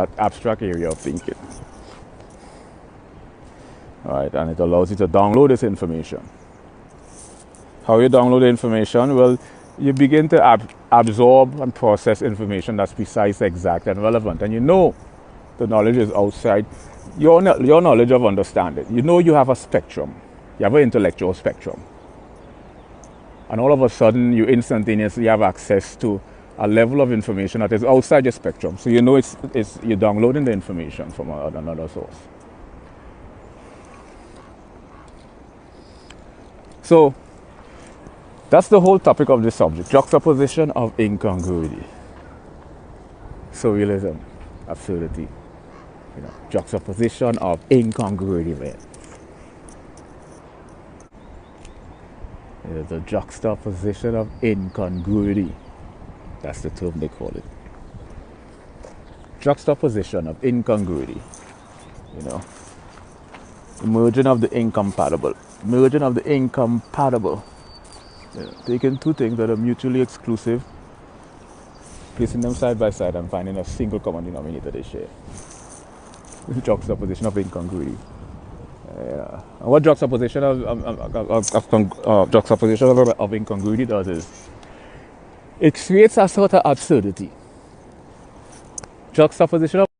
that abstract area of thinking. Alright, and it allows you to download this information. How you download the information? Well, you begin to absorb and process information that's precise, exact, and relevant. And you know the knowledge is outside your knowledge of understanding. You know you have a spectrum. You have an intellectual spectrum. And all of a sudden, you instantaneously have access to a level of information that is outside your spectrum. So you know you're downloading the information from another source. So that's the whole topic of this subject: juxtaposition of incongruity, surrealism, absurdity. Juxtaposition of incongruity, man. The juxtaposition of incongruity. That's the term they call it. Juxtaposition of incongruity. The merging of the incompatible. Merging of the incompatible. Taking two things that are mutually exclusive, placing them side by side and finding a single common denominator they share. Juxtaposition of incongruity. And what juxtaposition of incongruity does is it creates a sort of absurdity. Juxtaposition of